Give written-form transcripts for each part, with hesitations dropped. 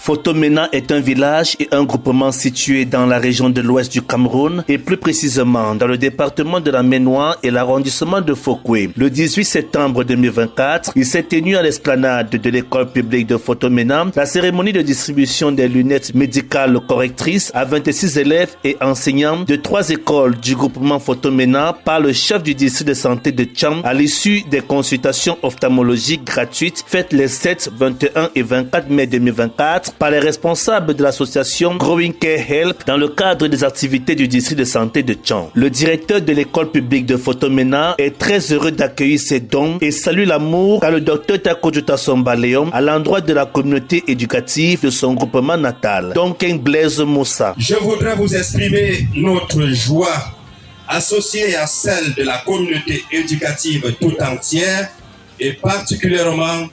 Fotomena est un village et un groupement situé dans la région de l'ouest du Cameroun et plus précisément dans le département de la Ménois et l'arrondissement de Fokwe. Le 18 septembre 2024, il s'est tenu à l'esplanade de l'école publique de Fotomena la cérémonie de distribution des lunettes médicales correctrices à 26 élèves et enseignants de 3 écoles du groupement Fotomena par le chef du district de santé de Tcham à l'issue des consultations ophtalmologiques gratuites faites les 7, 21 et 24 mai 2024 par les responsables de l'association Growing Care Help dans le cadre des activités du district de santé de Tcham. Le directeur de l'école publique de Fotomena est très heureux d'accueillir ces dons et salue l'amour qu'a le docteur Takodjuta Somba Léon à l'endroit de la communauté éducative de son groupement natal. Donken Blaise Moussa. Je voudrais vous exprimer notre joie associée à celle de la communauté éducative tout entière et particulièrement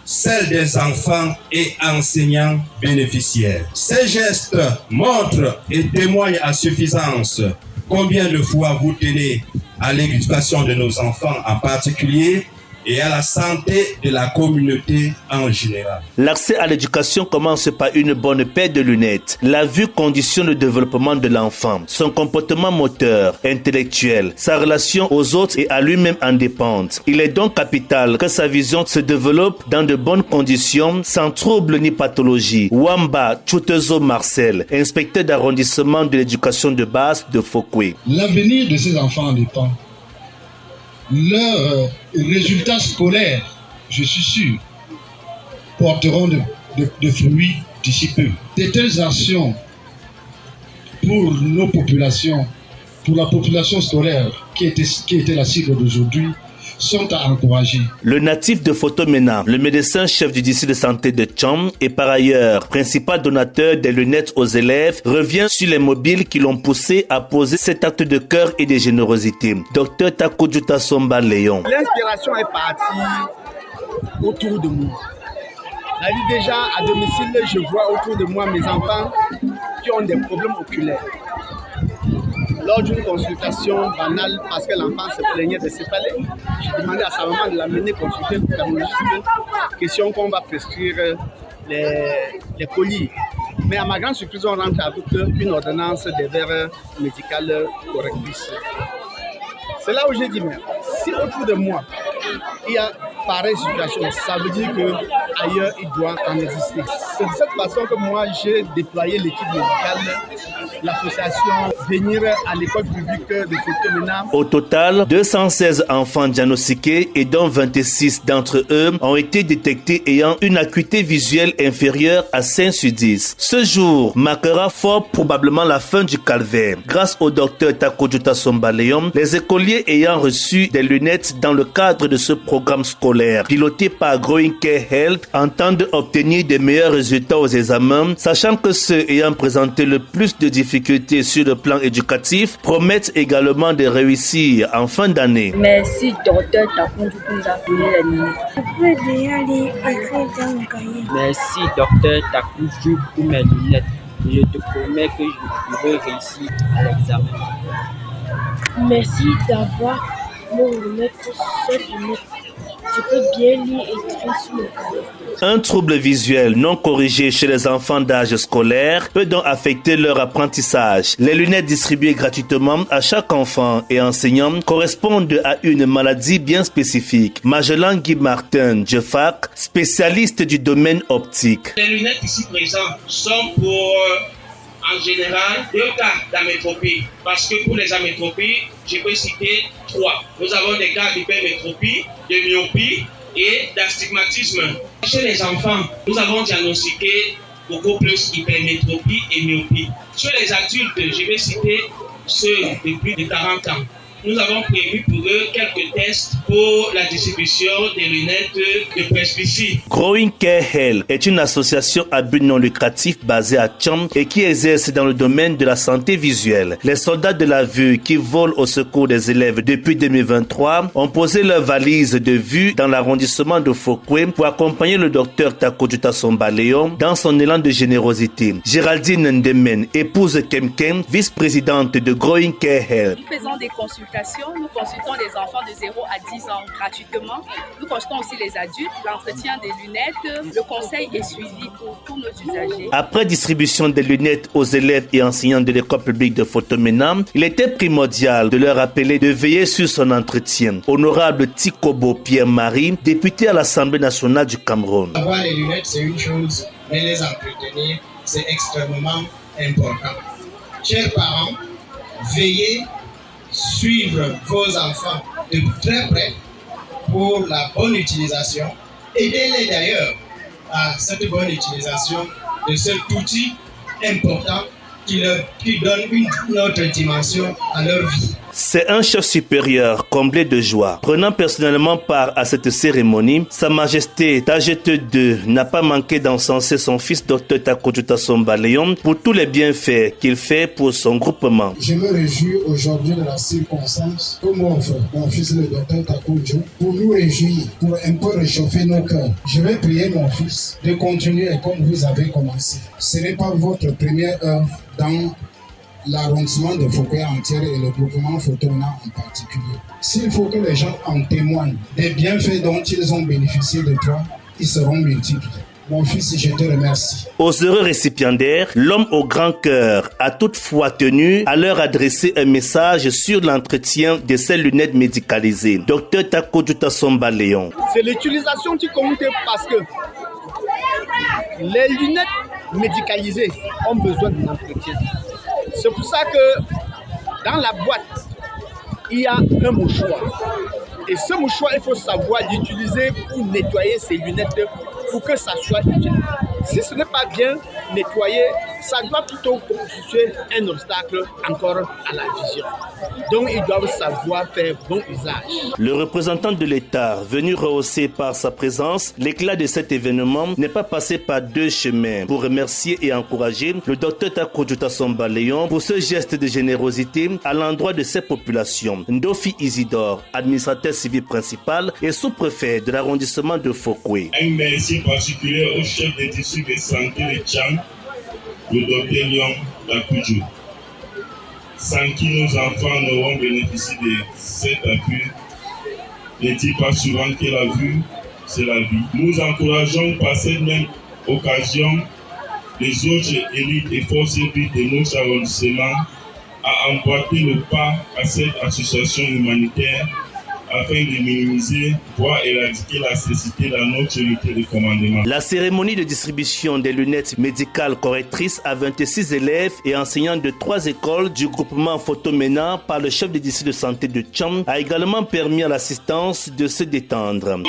celle des enfants et enseignants bénéficiaires. Ces gestes montrent et témoignent à suffisance combien de fois vous tenez à l'éducation de nos enfants en particulier et à la santé de la communauté en général. L'accès à l'éducation commence par une bonne paire de lunettes. La vue conditionne le développement de l'enfant. Son comportement moteur, intellectuel, sa relation aux autres et à lui-même en dépendent. Il est donc capital que sa vision se développe dans de bonnes conditions, sans trouble ni pathologie. Wamba Chutezo Marcel, inspecteur d'arrondissement de l'éducation de base de Fokwe. L'avenir de ces enfants dépend. Leurs résultats scolaires, je suis sûr, porteront de fruits d'ici peu. De telles actions pour nos populations, pour la population scolaire qui était la cible d'aujourd'hui, sont à encourager. Le natif de Fotomena, le médecin chef du district de santé de Tcham et par ailleurs principal donateur des lunettes aux élèves, revient sur les mobiles qui l'ont poussé à poser cet acte de cœur et de générosité. Docteur Takodjuta Somba Léon. L'inspiration est partie autour de moi. Déjà à domicile, je vois autour de moi mes enfants qui ont des problèmes oculaires. Lors d'une consultation banale, parce que l'enfant se plaignait de céphalée, j'ai demandé à sa maman de l'amener consulter l'ophtalmologiste, question qu'on va prescrire les colis. Mais à ma grande surprise, on rentre avec une ordonnance des verres médicales correctrices. C'est là où j'ai dit, mais si autour de moi, il y a pareille situation, ça veut dire qu'ailleurs, il doit en exister. C'est de cette façon que moi, j'ai déployé l'équipe médicale, l'association, venir à l'école publique de Fotomena. Au total, 216 enfants diagnostiqués et dont 26 d'entre eux ont été détectés ayant une acuité visuelle inférieure à 5 sur 10. Ce jour marquera fort probablement la fin du calvaire. Grâce au docteur Takodjuta Somba Léon, les écoliers ayant reçu des lunettes dans le cadre de ce programme scolaire piloté par Growing Care Health entendent obtenir de meilleurs résultats aux examens, sachant que ceux ayant présenté le plus de difficultés sur le plan éducatif promettent également de réussir en fin d'année. Merci docteur Takodjuta nous a donné les lunettes. Je peux déjà lire écrire dans le cahier. Merci docteur Takodjuta pour mes lunettes. Je te promets que je pourrai réussir à l'examen. Merci d'avoir mon lunette cette lunette. Je peux bien lire et écrire sur le cahier. Un trouble visuel non corrigé chez les enfants d'âge scolaire peut donc affecter leur apprentissage. Les lunettes distribuées gratuitement à chaque enfant et enseignant correspondent à une maladie bien spécifique. Magellan Guy Martin, Jeffac, spécialiste du domaine optique. Les lunettes ici présentes sont pour en général 2 cas d'amétropie, parce que pour les amétropies, je peux citer 3. Nous avons des cas d'hypermétropie, de myopie et d'astigmatisme. Chez les enfants, nous avons diagnostiqué beaucoup plus hypermétropie et myopie. Chez les adultes, je vais citer ceux de plus de 40 ans. Nous avons prévu pour eux quelques tests pour la distribution des lunettes de presbytie. Growing Care Health est une association à but non lucratif basée à Tcham et qui exerce dans le domaine de la santé visuelle. Les soldats de la vue qui volent au secours des élèves depuis 2023 ont posé leurs valises de vue dans l'arrondissement de Fokwe pour accompagner le docteur Takodjuta Somba Léon dans son élan de générosité. Géraldine Ndemen, épouse Kemken, vice-présidente de Growing Care Health. Nous faisons des consultations consultation. Nous consultons les enfants de 0 à 10 ans gratuitement. Nous consultons aussi les adultes, l'entretien des lunettes. Le conseil est suivi pour tous nos usagers. Après distribution des lunettes aux élèves et enseignants de l'école publique de Fotomena, il était primordial de leur rappeler de veiller sur son entretien. Honorable Tikobo Pierre-Marie, député à l'Assemblée nationale du Cameroun. Avoir les lunettes, c'est une chose, mais les entretenir, c'est extrêmement important. Chers parents, veillez, suivre vos enfants de très près pour la bonne utilisation. Aidez-les d'ailleurs à cette bonne utilisation de cet outil important qui donne une autre dimension à leur vie. C'est un chef supérieur comblé de joie. Prenant personnellement part à cette cérémonie, Sa Majesté Tajet II n'a pas manqué d'encenser son fils Dr Takodjuta Somba Léon pour tous les bienfaits qu'il fait pour son groupement. Je me réjouis aujourd'hui de la circonstance que m'offre mon fils le Dr Takodjo pour nous réjouir, pour un peu réchauffer nos cœurs. Je vais prier mon fils de continuer comme vous avez commencé. Ce n'est pas votre première œuvre dans l'arrondissement de Fouquet entière et le groupement Fotomena en particulier. S'il faut que les gens en témoignent des bienfaits dont ils ont bénéficié de toi, ils seront multiples. Mon fils, je te remercie. Aux heureux récipiendaires, l'homme au grand cœur a toutefois tenu à leur adresser un message sur l'entretien de ces lunettes médicalisées. Dr Takodjuta Somba Léon. C'est l'utilisation qui compte parce que les lunettes médicalisées ont besoin d'un entretien. C'est pour ça que dans la boîte, il y a un mouchoir. Et ce mouchoir, il faut savoir l'utiliser pour nettoyer ses lunettes pour que ça soit utile. Si ce n'est pas bien nettoyé, ça doit plutôt constituer un obstacle encore à la vision. Donc, ils doivent savoir faire bon usage. Le représentant de l'État, venu rehausser par sa présence l'éclat de cet événement, n'est pas passé par deux chemins pour remercier et encourager le Dr Takodjuta Somba Léon pour ce geste de générosité à l'endroit de ces populations. Ndofi Isidore, administrateur civil principal et sous-préfet de l'arrondissement de Fouquet. Un merci particulier au chef des districts de santé de Tchang, le Dr Léon Takodjo, sans qui nos enfants n'auront bénéficié de cet appui. Ne dit pas souvent que la vue, c'est la vie. Nous encourageons par cette même occasion les autres élites et forces vives de notre arrondissement à emboîter le pas à cette association humanitaire afin de minimiser, voire éradiquer la cécité dans notre unité de commandement. La cérémonie de distribution des lunettes médicales correctrices à 26 élèves et enseignants de 3 écoles du groupement Fotomena par le chef des districts de santé de Tcham a également permis à l'assistance de se détendre.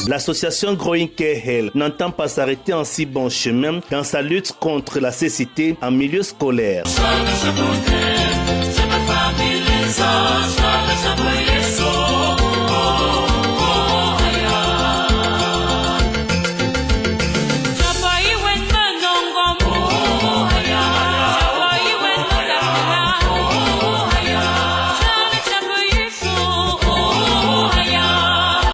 L'association Growing Care Health n'entend pas s'arrêter en si bon chemin dans sa lutte contre la cécité en milieu scolaire.